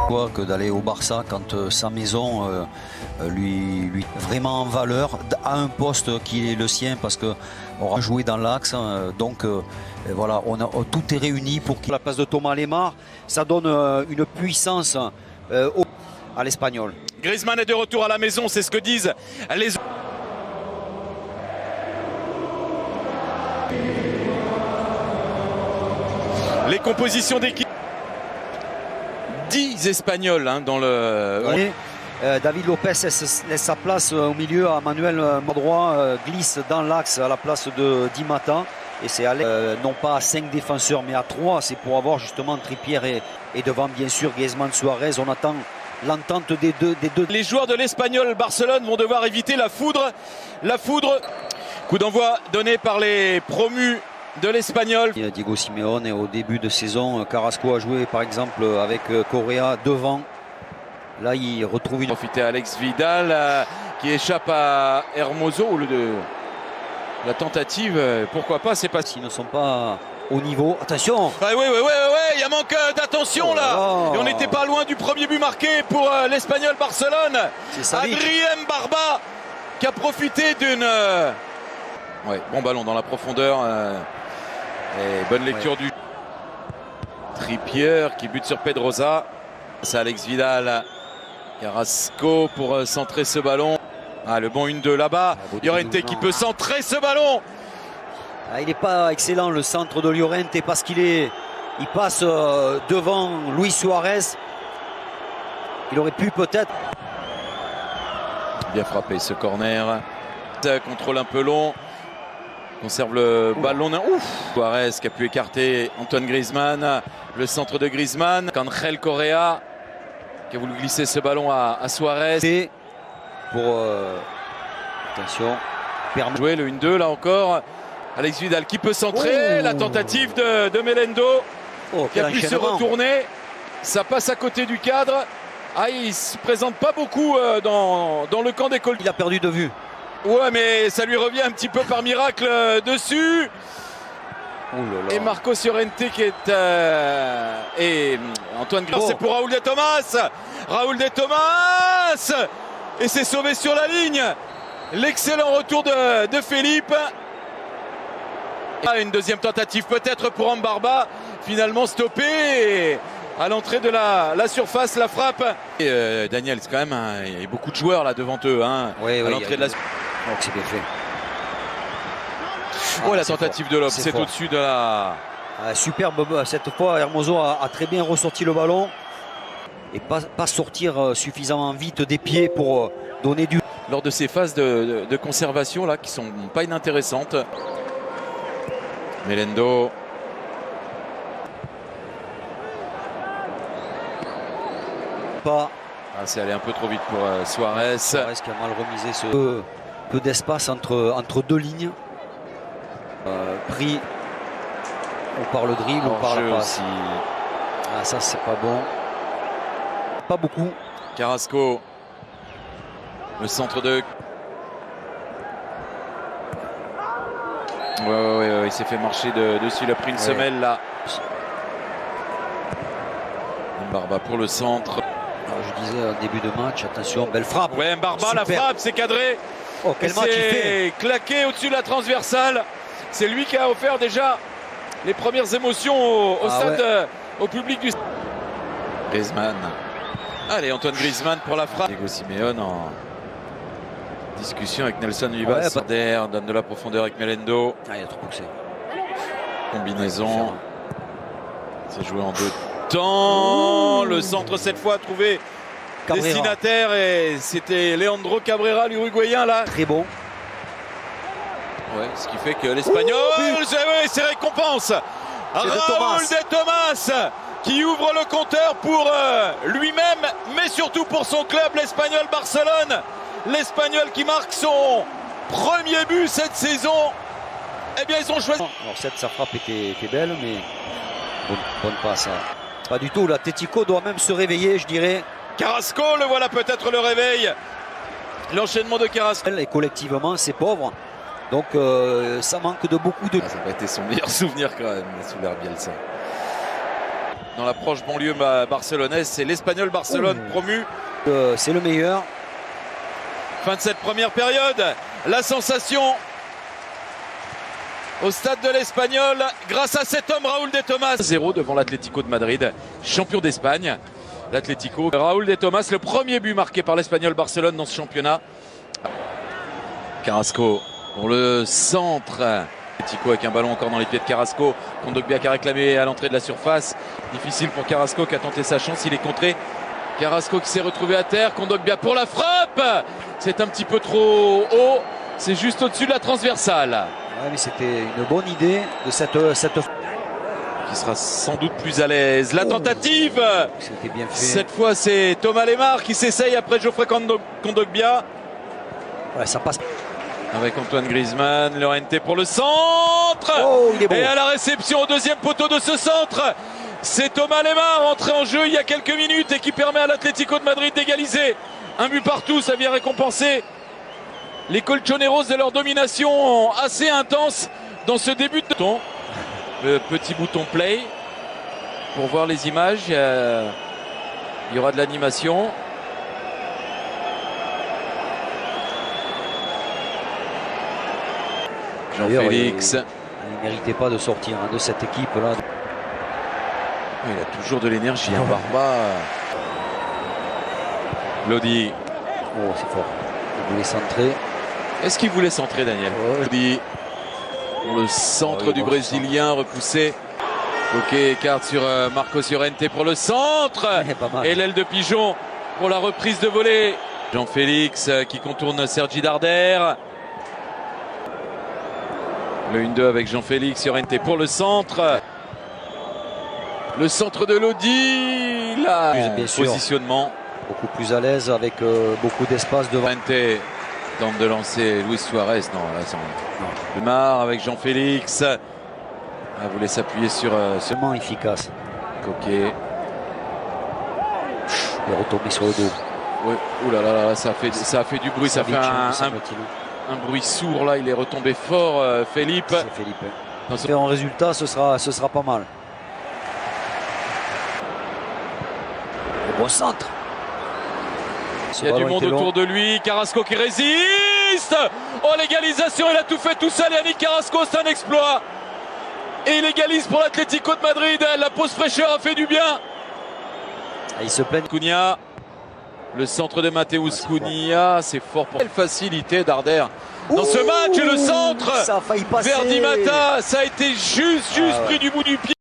Quoi que d'aller au Barça quand sa maison lui vraiment en valeur à un poste qui est le sien parce qu'on aura joué dans l'axe. Voilà, tout est réuni pour la place de Thomas Lemar. Ça donne une puissance à l'Espagnol. Griezmann est de retour à la maison, c'est ce que disent les... Les compositions d'équipe. 10 Espagnols dans le... Oui. David Lopez laisse sa place au milieu à Manuel Modroit, glisse dans l'axe à la place de Di Matta. Et c'est non pas à 5 défenseurs mais à 3. C'est pour avoir justement Trippier et devant bien sûr Griezmann, Suarez. On attend l'entente des deux. Les joueurs de l'Espagnol Barcelone vont devoir éviter la foudre. La foudre. Coup d'envoi donné par les promus de l'Espagnol. Diego Simeone au début de saison, Carrasco a joué par exemple avec Correa devant. Là il retrouve une... Profiter Alex Vidal qui échappe à Hermoso au lieu de la tentative. Pourquoi pas, c'est pas... S'ils ne sont pas au niveau, attention. Ah, oui, il y a manque d'attention là. Et on n'était pas loin du premier but marqué pour l'Espagnol Barcelone. Adrien Barba qui a profité d'une... bon ballon dans la profondeur. Et bonne lecture du Trippier qui bute sur Pedrosa. C'est Alex Vidal. Carrasco pour centrer ce ballon. Le bon 1-2 là-bas. Llorente qui peut centrer ce ballon. Il n'est pas excellent le centre de Llorente parce il passe devant Luis Suarez. Il aurait pu peut-être... Bien frappé ce corner. Contrôle un peu long. Conserve le ballon. Suarez qui a pu écarter Antoine Griezmann. Le centre de Griezmann. Angel Correa qui a voulu glisser ce ballon à Suarez. Pour attention. Jouer le 1-2 là encore. Alex Vidal qui peut centrer. La tentative de Melendo qui a pu se retourner. Ça passe à côté du cadre. Il ne se présente pas beaucoup dans le camp des Colts. Il a perdu de vue. Ouais, mais ça lui revient un petit peu par miracle dessus. Et Marcos Llorente qui est... et Antoine Griezmann, c'est pour Raúl de Tomás. Raúl de Tomás. Et c'est sauvé sur la ligne. L'excellent retour de Felipe. Une deuxième tentative peut-être pour Ambarba. Finalement stoppé à l'entrée de la surface, la frappe. Et Daniel, c'est quand même... il y a beaucoup de joueurs là devant eux. À l'entrée de la... c'est bien fait. La tentative de Lopes, c'est au-dessus de la... superbe, cette fois Hermoso a très bien ressorti le ballon. Et pas sortir suffisamment vite des pieds pour donner du... Lors de ces phases de conservation là qui sont pas inintéressantes. Melendo. C'est allé un peu trop vite pour Suarez. Suarez qui a mal remisé ce peu d'espace entre deux lignes. Pris ou par le dribble ou par la passe. Ça c'est pas bon. Pas beaucoup. Carrasco. Le centre de... il s'est fait marcher dessus. Il a pris une semelle là. Barba pour le centre. Je disais au début de match, attention, belle frappe. Barba, la frappe, c'est cadré. Quel match il fait. Claqué au-dessus de la transversale. C'est lui qui a offert déjà les premières émotions au stade, au public du... Griezmann. Allez, Antoine Griezmann pour la frappe. Diego Simeone en discussion avec Nelson Vivas. Donne de la profondeur avec Melendo. Il a trop poussé. Combinaison. C'est joué en deux temps. Le centre cette fois a trouvé destinataire et c'était Leandro Cabrera, l'Uruguayen là. Très bon. Ce qui fait que l'Espagnol, c'est récompense. Raúl de Tomás qui ouvre le compteur pour lui-même, mais surtout pour son club, l'Espagnol Barcelone. L'Espagnol qui marque son premier but cette saison. Ils ont choisi. Alors sa frappe était belle, mais bonne passe. Pas du tout. L'Atlético doit même se réveiller, je dirais. Carrasco, le voilà peut-être le réveil. L'enchaînement de Carrasco. Et collectivement, c'est pauvre. Donc ça manque de beaucoup de... Ça n'a pas été son meilleur souvenir quand même, sous l'air Bielsa. dans la proche banlieue barcelonaise. C'est l'Espagnol Barcelone promu. C'est le meilleur. Fin de cette première période. La sensation au stade de l'Espagnol grâce à cet homme Raúl de Tomás. 0 devant l'Atlético de Madrid, champion d'Espagne. L'Atlético. Raúl de Tomás, le premier but marqué par l'Espagnol Barcelone dans ce championnat. Carrasco pour le centre. L'Atlético avec un ballon encore dans les pieds de Carrasco. Kondogbia qui a réclamé à l'entrée de la surface. Difficile pour Carrasco qui a tenté sa chance. Il est contré. Carrasco qui s'est retrouvé à terre. Kondogbia pour la frappe. C'est un petit peu trop haut. C'est juste au-dessus de la transversale. Ouais, mais c'était une bonne idée de cette... Qui sera sans doute plus à l'aise. La tentative. C'était bien fait. Cette fois, c'est Thomas Lemar qui s'essaye après Geoffrey Kondogbia. Ouais, ça passe. Avec Antoine Griezmann, Llorente pour le centre. Oh, il est bon. Et à la réception au deuxième poteau de ce centre, c'est Thomas Lemar entré en jeu il y a quelques minutes et qui permet à l'Atlético de Madrid d'égaliser. Un but partout, ça vient récompenser les colchoneros de leur domination assez intense dans ce début de temps. Le petit bouton play pour voir les images. Il y aura de l'animation. Jean-Félix. Il ne méritait pas de sortir de cette équipe-là. Il a toujours de l'énergie, hein, Barba. Lodi. Oh, c'est fort. Il voulait centrer. Est-ce qu'il voulait centrer, Daniel? Lodi. Pour le centre du Brésilien, repoussé. Ok, écarte sur Marcos Llorente pour le centre. Et l'aile de Pigeon pour la reprise de volée. Jean-Félix qui contourne Sergi Darder. Le 1-2 avec Jean-Félix, Llorente pour le centre. Le centre de Lodi. Là, positionnement. Beaucoup plus à l'aise avec beaucoup d'espace devant. Llorente tente de lancer Luis Suarez. Non, là, c'est Lemar avec Jean-Félix. Ah, voulait s'appuyer sur seulement efficace. Coquet. Il est retombé sur le dos. Oui. Ouh là là, ça a fait du bruit. Ça fait un bruit sourd là. Il est retombé fort, Felipe. C'est Felipe. En résultat, ce sera pas mal. Le bon centre. Il y a du monde autour de lui. Carrasco qui résiste. Oh, l'égalisation, il a tout fait tout seul. Yannick Carrasco, c'est un exploit. Et il égalise pour l'Atlético de Madrid. La pause fraîcheur a fait du bien. Il se plaint. Cunha. Le centre de Mateusz Cunha. C'est fort pour. Quelle facilité Darder. Dans ce match, le centre ça a failli passer. vers Di Mata. Ça a été juste pris du bout du pied.